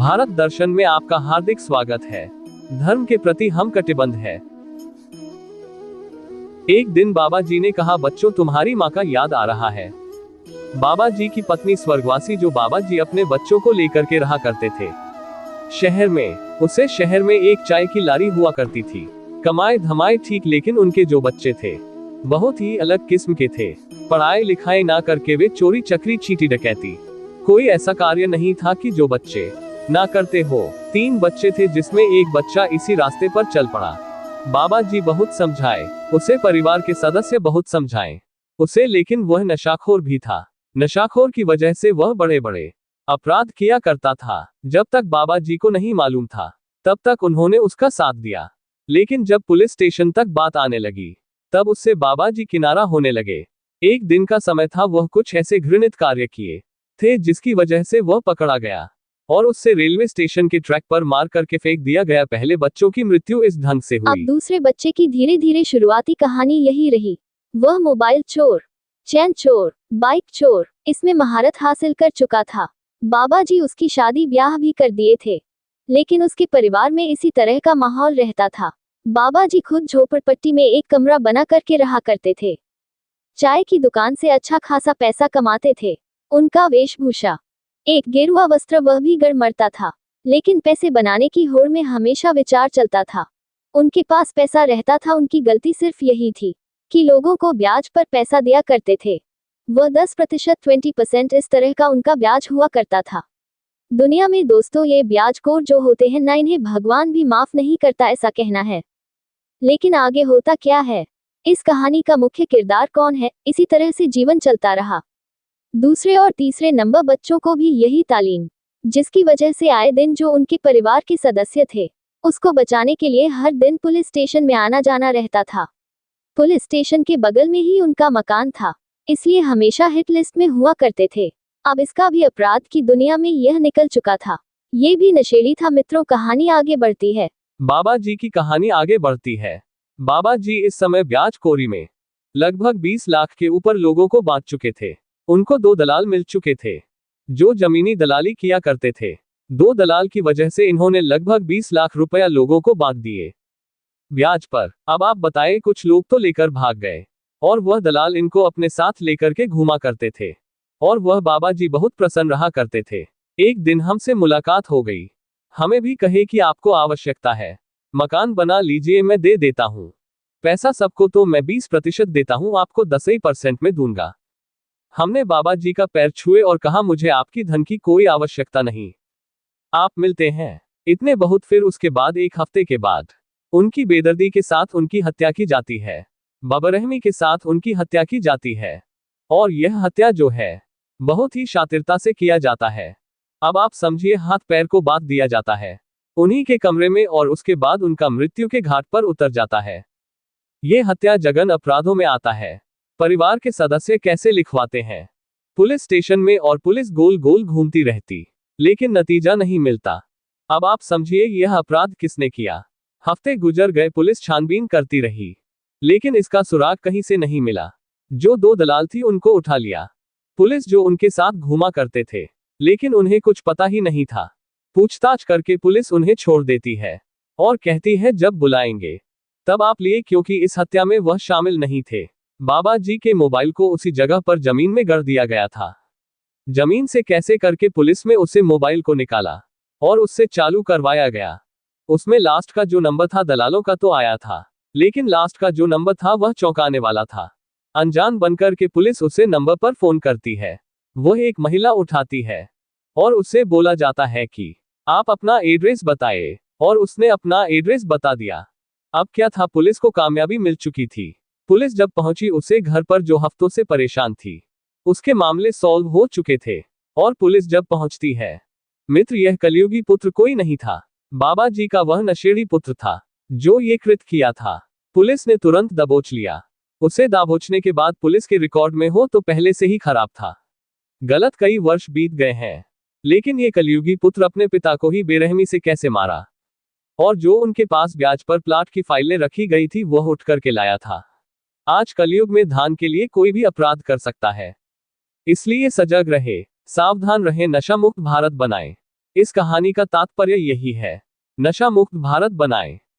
भारत दर्शन में आपका हार्दिक स्वागत है। धर्म के प्रति हम कटिबद्ध हैं। एक दिन बाबा जी ने कहा, बच्चों तुम्हारी माँ का याद आ रहा है। बाबा जी की पत्नी स्वर्गवासी, जो बाबा जी अपने बच्चों को लेकर के रहा करते थे शहर में। उसे शहर में एक चाय की लारी हुआ करती थी। कमाए धमाए ठीक, लेकिन उनके जो बच्चे थे बहुत ही अलग किस्म के थे। पढ़ाई लिखाई ना करके वे चोरी चक्री चीटी डकैती, कोई ऐसा कार्य नहीं था कि जो बच्चे ना करते हो। 3 बच्चे थे, जिसमें एक बच्चा इसी रास्ते पर चल पड़ा। बाबा जी बहुत समझाए उसे, परिवार के सदस्य बहुत समझाए उसे, लेकिन वह नशाखोर भी था। नशाखोर की वजह से वह बड़े बड़े अपराध किया करता था। जब तक बाबा जी को नहीं मालूम था तब तक उन्होंने उसका साथ दिया, लेकिन जब पुलिस स्टेशन तक बात आने लगी तब उससे बाबा जी किनारा होने लगे। एक दिन का समय था, वह कुछ ऐसे घृणित कार्य किए थे जिसकी वजह से वह पकड़ा गया और उससे रेलवे स्टेशन के ट्रैक पर मार करके फेंक दिया गया। पहले बच्चों की मृत्यु इस ढंग से हुई। अब दूसरे बच्चे की धीरे धीरे शुरुआती कहानी यही रही। वह मोबाइल चोर, चैन चोर, बाइक चोर, इसमें महारत हासिल कर चुका था। बाबा जी उसकी शादी ब्याह भी कर दिए थे, लेकिन उसके परिवार में इसी तरह का माहौल रहता था। बाबा जी खुद झोपड़पट्टी में एक कमरा बना करके रहा करते थे। चाय की दुकान से अच्छा खासा पैसा कमाते थे। उनका वेशभूषा एक गेरुआ वस्त्र, वह भी गड़ मरता था, लेकिन पैसे बनाने की होड़ में हमेशा विचार चलता था। उनके पास पैसा रहता था, उनकी गलती सिर्फ यही थी कि लोगों को ब्याज पर पैसा दिया करते थे। वह 10% 20% इस तरह का उनका ब्याज हुआ करता था। दुनिया में दोस्तों, ये ब्याजखोर जो होते हैं ना, इन्हें भगवान भी माफ नहीं करता, ऐसा कहना है। लेकिन आगे होता क्या है? इस कहानी का मुख्य किरदार कौन है? इसी तरह से जीवन चलता रहा। दूसरे और तीसरे नंबर बच्चों को भी यही तालीम, जिसकी वजह से आए दिन जो उनके परिवार के सदस्य थे, उसको बचाने के लिए हर दिन पुलिस स्टेशन में आना जाना रहता था। पुलिस स्टेशन के बगल में ही उनका मकान था, इसलिए हमेशा हिट लिस्ट में हुआ करते थे। अब इसका भी अपराध की दुनिया में यह निकल चुका था। ये भी नशेड़ी था। मित्रों, कहानी आगे बढ़ती है। बाबा जी की कहानी आगे बढ़ती है। बाबा जी इस समय ब्याजखोरी में लगभग 20 लाख के ऊपर लोगों को बांट चुके थे। उनको 2 दलाल मिल चुके थे जो जमीनी दलाली किया करते थे। 2 दलाल की वजह से इन्होंने लगभग 20 लाख रुपया लोगों को बांट दिए ब्याज पर। अब आप बताएं, कुछ लोग तो लेकर भाग गए और वह दलाल इनको अपने साथ लेकर के घूमा करते थे और वह बाबा जी बहुत प्रसन्न रहा करते थे। एक दिन हमसे मुलाकात हो गई। हमें भी कहे कि आपको आवश्यकता है, मकान बना लीजिए, मैं दे देता हूं। पैसा सबको तो मैं 20% देता हूं, आपको 10% में दूंगा। हमने बाबा जी का पैर छुए और कहा, मुझे आपकी धन की कोई आवश्यकता नहीं, आप मिलते हैं, इतने बहुत। फिर उसके बाद 1 हफ्ते के बाद उनकी बेदर्दी के साथ उनकी हत्या की जाती है, बबरहमी के साथ उनकी हत्या की जाती है। और यह हत्या जो है बहुत ही शातिरता से किया जाता है। अब आप समझिए, हाथ पैर को बांध दिया जाता है उन्हीं के कमरे में और उसके बाद उनका मृत्यु के घाट पर उतर जाता है। यह हत्या जघन अपराधों में आता है। परिवार के सदस्य कैसे लिखवाते हैं पुलिस स्टेशन में और पुलिस गोल गोल घूमती रहती, लेकिन नतीजा नहीं मिलता। अब आप समझिए, यह अपराध किसने किया। हफ्ते गुजर गए, पुलिस छानबीन करती रही, लेकिन इसका सुराग कहीं से नहीं मिला। जो 2 दलाल थी उनको उठा लिया पुलिस, जो उनके साथ घूमा करते थे, लेकिन उन्हें कुछ पता ही नहीं था। पूछताछ करके पुलिस उन्हें छोड़ देती है और कहती है, जब बुलाएंगे तब आप लिए, क्योंकि इस हत्या में वह शामिल नहीं थे। बाबा जी के मोबाइल को उसी जगह पर जमीन में गाड़ दिया गया था। जमीन से कैसे करके पुलिस में उसे मोबाइल को निकाला और उससे चालू करवाया गया। उसमें लास्ट का जो नंबर था दलालों का तो आया था, लेकिन लास्ट का जो नंबर था वह चौंकाने वाला था। अनजान बनकर के पुलिस उसे नंबर पर फोन करती है। वह एक महिला उठाती है और उससे बोला जाता है कि आप अपना एड्रेस बताएं, और उसने अपना एड्रेस बता दिया। अब क्या था, पुलिस को कामयाबी मिल चुकी थी। पुलिस जब पहुंची उसे घर पर, जो हफ्तों से परेशान थी, उसके मामले सॉल्व हो चुके थे। और पुलिस जब पहुंचती है, मित्र, यह कलयुगी पुत्र कोई नहीं था, बाबा जी का वह नशेड़ी पुत्र था जो ये कृत्य किया था। पुलिस ने तुरंत दबोच लिया उसे। दबोचने के बाद पुलिस के रिकॉर्ड में हो तो पहले से ही खराब था। गलत कई वर्ष बीत गए हैं, लेकिन ये कलयुगी पुत्र अपने पिता को ही बेरहमी से कैसे मारा, और जो उनके पास ब्याज पर प्लाट की फाइलें रखी गई थी वह उठ करके लाया था। आज कलयुग में धन के लिए कोई भी अपराध कर सकता है, इसलिए सजग रहे, सावधान रहे, नशा मुक्त भारत बनाएं। इस कहानी का तात्पर्य यही है, नशा मुक्त भारत बनाएं।